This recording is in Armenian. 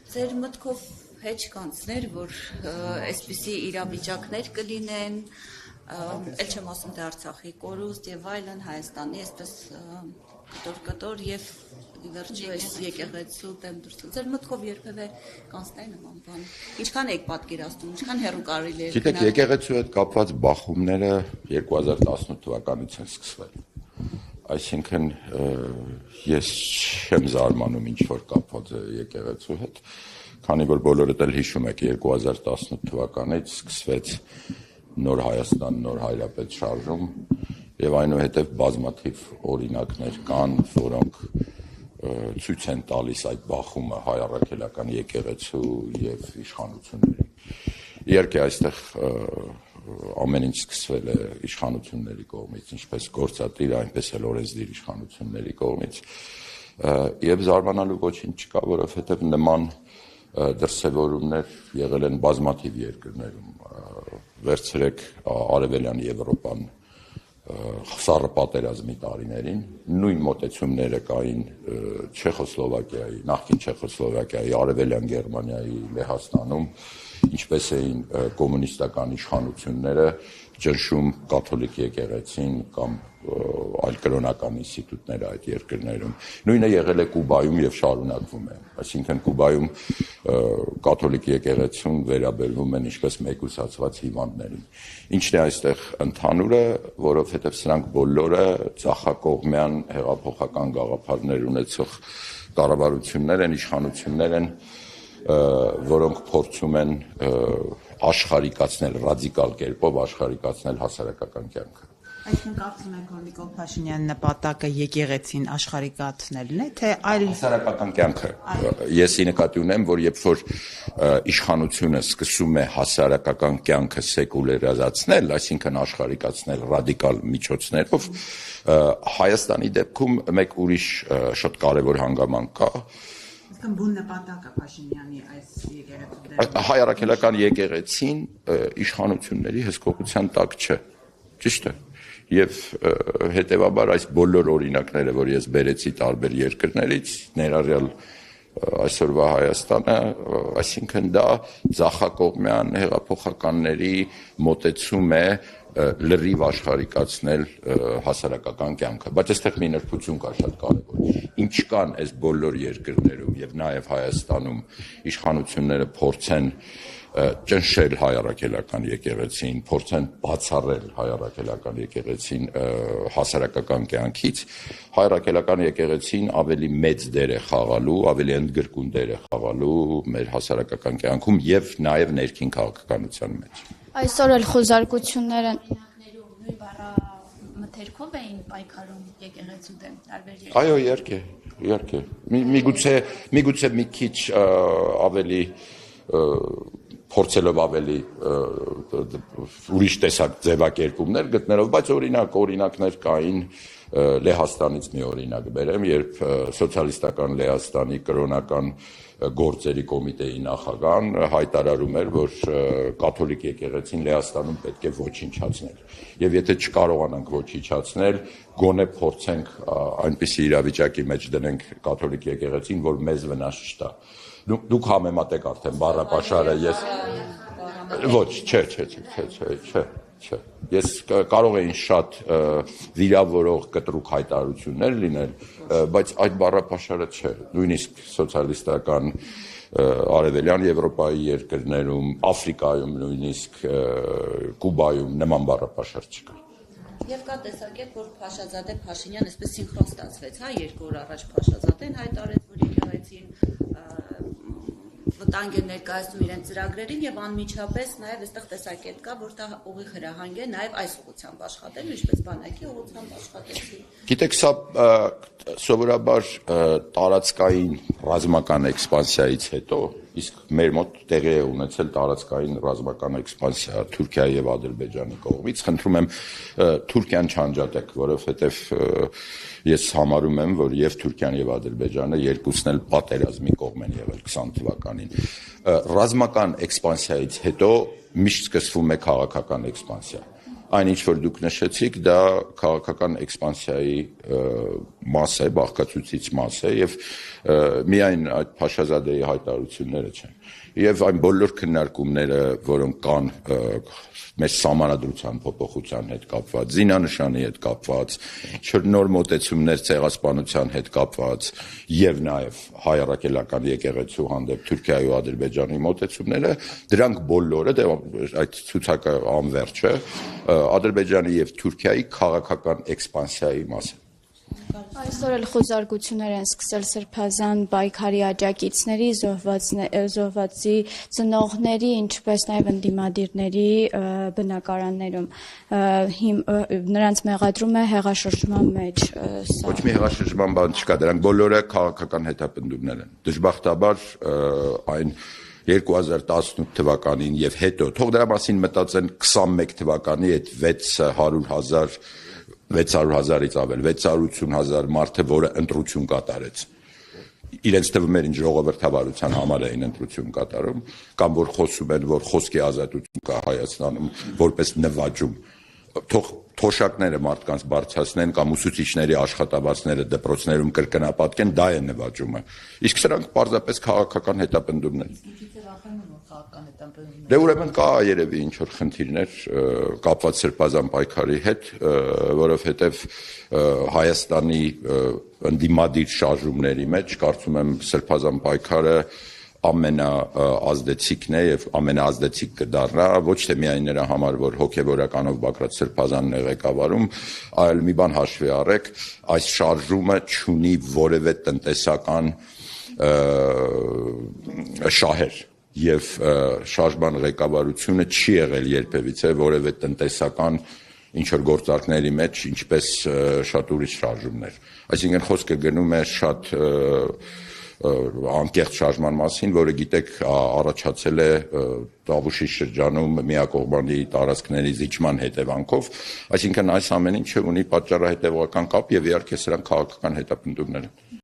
Ձեր մտքով հեչ կանցներ, որ այսպիսի իրավիճակներ կլինեն, էլ չեմ ասում թե Արցախի կորուստ եւ այլն, Հայաստանի այսպես կտոր եւ վերջի այս եկեղեցու դեմ դուրս։ Ձեր մտքով երբևէ կանցներ նման բան։ Ինչքան եք պատկերացնում, ինչքան հեռու կարելի է։ Գիտեք, եկեղեցու հետ կապված բախումները 2018 թվականից են սկսվել։ Այսինքն ես չեմ զարմանում ինչ որ կապված է եկեղեցու հետ, քանի որ բոլորդ էլ հիշում եք 2018 թվականից սկսվեց նոր Հայաստան, նոր հայրապետ շարժում եւ այնուհետեւ բազմաթիվ օրինակներ կան, որոնք ցույց են տալիս այդ բախումը հայ առաքելական եկեղեցու եւ իշխանությունների։ Իհարկե այստեղ ամեն ինչ սկսվել է իշխանությունների կողմից, ինչպես գործադիր, այնպես էլ օրենսդիր իշխանությունների կողմից, եւ զարմանալու ոչինչ չկա, որովհետեւ նման դրսևորումներ եղել են բազմաթիվ երկրներում, վերցրեք Արևելյան Եվրոպան Սառը պատերազմի տարիներին, նույն մոտեցումները կային Չեխոսլովակիայի, նախկին Չեխոսլովակիայի, Արևելյան Գերմանիայի, Լեհաստանում, ինչպես էին կոմունիստական իշխանությունները ճնշում կաթոլիկ եկեղեցին կամ այլ կրոնական ինստիտուտները այդ երկրներում։ Նույնը եղել է Կուբայում եւ շարունակվում է։ Այսինքն Կուբայում կաթոլիկ եկեղեցուն վերաբերվում են ինչպես մեկուսացված հիվանդներին։ Ինչն է այստեղ ընդհանուրը, որովհետեւ սրանք բոլորը ցախակողմյան հեղափոխական գաղափարներ ունեցող կառավարություններ են, իշխանություններ են, որոնք փորձում են աշխարհիկացնել ռադիկալ կերպով աշխարհիկացնել հասարակական կյանքը։ Այսինքն կարծում եք, որ Նիկոլ Փաշինյանի նպատակը եկեղեցին աշխարհիկացնելն է, թե այլ հասարակական կյանքը։ Ես նկատի ունեմ, որ երբ որ իշխանությունը սկսում է հասարակական կյանքը սեկուլարիզացնել, այսինքն աշխարհիկացնել ռադիկալ միջոցներով, Հայաստանի դեպքում մեկ ուրիշ շատ կարևոր հանգամանք կա։ Բուն նպատակը Փաշինյանի այս եկեղեցու հայ առաքելական եկեղեցին իշխանությունների հսկողության տակ չէ, ճիշտ է, եւ հետեւաբար այս բոլոր օրինակները, որ ես բերեցի տարբեր երկրներից, ներառյալ այսօրվա Հայաստանը, այսինքն դա ցախակողմյան հեղափոխականների մոտեցում է լրիվ աշխարհիկացնել հասարակական կյանքը, բայց այստեղ մի նրբություն կա շատ կարևոր։ Ինչ կան այս բոլոր երկրներում եւ նաեւ Հայաստանում իշխանությունները փորձեն ճնշել հայ առաքելական եկեղեցին, փորձեն բացառել հայ առաքելական եկեղեցին հասարակական կյանքից, հայ առաքելական եկեղեցին ավելի մեծ դեր է խաղալու, ավելի ընդգրկուն դեր է խաղալու մեր հասարակական կյանքում եւ նաեւ ներքին քաղաքականության մեջ։ Այսօր էլ խոզարկությունները նույն բառամթերքով էին պայքարում եկեղեցու դեմ տարբեր երկրներում։ Այո, իհարկե։ Միգուցե մի քիչ ավելի փորձելով ավելի ուրիշ տեսակ ձևակերպումներ գտնելով, բայց օրինակներ կային Լեհաստանից մի օրինակ բերեմ, երբ սոցիալիստական Լեհաստանի կրոնական գործերի կոմիտեի նախագահան հայտարարում էր, որ կաթոլիկ եկեղեցին Լեհաստանում պետք է ոչնչացնել։ Եվ եթե չկարողանանք ոչնչացնել, գոնե փորձենք այնպիսի իրավիճակի մեջ դնենք կաթոլիկ եկեղեցին, որ մեզ վնաս չտա։ Դուք համեմատեք արդեն բառապաշարը, ես ոչ, չէ։ Ես կարող էին շատ վիրավորող կտրուկ հայտարարություններ լինել, բայց այդ բառապաշարը չէ, նույնիսկ սոցիալիստական Արևելյան Եվրոպայի երկրներում, Աֆրիկայում, նույնիսկ Կուբայում նման բառապաշար չկա։ Եվ կա տեսակետ, որ Փաշազադե Փաշինյան այսպես սինխրոն ստացվեց, հա, 2 օր առաջ Փաշազադեն հայտարարեց, որ եկեղեցին վտանգ է ներկայացնում իրենց ծրագրերին եւ անմիջապես նաեւ այստեղ տեսակետ կա, որ դա ուղիղ հրահանգ է նաեւ այս ուղղությամբ աշխատելու, ինչպես բանակի ուղղությամբ աշխատեցի։ Գիտեք, սա սովորաբար տարածքային ռազմական էքսպանսիայից հետո, իսկ մեր մոտ տեղի է ունեցել տարածքային ռազմական էքսպանսիա Թուրքիայի եւ Ադրբեջանի կողմից, խնդրում եմ Թուրքիան չանջատեք, որովհետեւ ես համարում եմ, որ եւ Թուրքիան եւ Ադրբեջանը երկուսն էլ պատերազմի կողմ են եղել 20 թվականին։ Ռազմական էքսպանսիայից հետո միշտ սկսվում է քաղաքական էքսպանսիա։ Այն ինչ որ դուք նշեցիք, դա քաղաքական էքսպանսիայի մաս է, բաղկացուցիչ մաս է եւ միայն այդ Փաշազադեի հայտարարությունները չեն։ Եվ այն բոլոր քննարկումները, որոնք կան մեր սահմանադրության փոփոխության հետ կապված, զինանշանի հետ կապված, նոր մոտեցումներ ցեղասպանության հետ կապված եւ նաեւ հայ առաքելական եկեղեցու հանդեպ Թուրքիայի ու Ադրբեջանի մոտեցումները, դրանք բոլորը այդ ցուցակը անվերջ է, Ադրբեջանի եւ Թուրքիայի քաղաքական էքսպանսիայի մաս է։ Այսօր էլ խոզարկություններ են սկսել Սրբազան պայքարի աջակիցների, զոհվածի ծնողների, ինչպես նաև ընդդիմադիրների բնակարաններում։ Նրանց մեղադրում է հեղաշրջման մեջ։ Ոչ մի հեղաշրջման բան չկա, դրանք բոլորը քաղաքական հետապնդումներ են։ Դժբախտաբար այն 2018 թվականին եւ հետո, թող դրա մասին մտածեն 21 թվականի այդ 600,000-ից ավել, 680,000 մարդը, որը ընտրություն կատարեց։ Իրենց թվում էր ինչ ժողովրդավարության համար էին ընտրություն կատարում, կամ որ խոսում են, որ խոսքի ազատություն կա Հայաստանում որպես նվաճում։ Թող թոշակները մարդկանց բարձրացնեն կամ ուսուցիչների աշխատավարձները դպրոցներում կրկնապատկեն, դա է նվաճումը։ Իսկ սրանք պարզապես քաղաքական հետապնդումներ են։ Դե ուրեմն կա երևի ինչ որ խնդիրներ կապված Սրբազան պայքարի հետ, որովհետև Հայաստանի ընդդիմադիր շարժումների մեջ կարծում եմ Սրբազան պայքարը ամենաազդեցիկն է եւ ամենաազդեցիկ կդառնա ոչ թե միայն նրա համար, որ հոգեվորականով Բագրատ Սրբազանն է ղեկավարում, այլ մի բան հաշվի առեք, այս շարժումը չունի որևէ տնտեսական շահեր եւ շարժման ղեկավարությունը չի եղել երբևիցե որևէ տնտեսական ինչ որ գործարքների մեջ, ինչպես շատ ուրիշ շարժումներ։ Այսինքն խոսքը գնում է շատ անկեղծ շարժման մասին, որը գիտեք առաջացել է Տավուշի շրջանում միակողմանի տարածքների զիջման հետևանքով, այսինքն այս ամեն ինչը ունի պատճառահետևողական կապ եւ իհարկե սրանք քաղաքական հետապնդումներ են։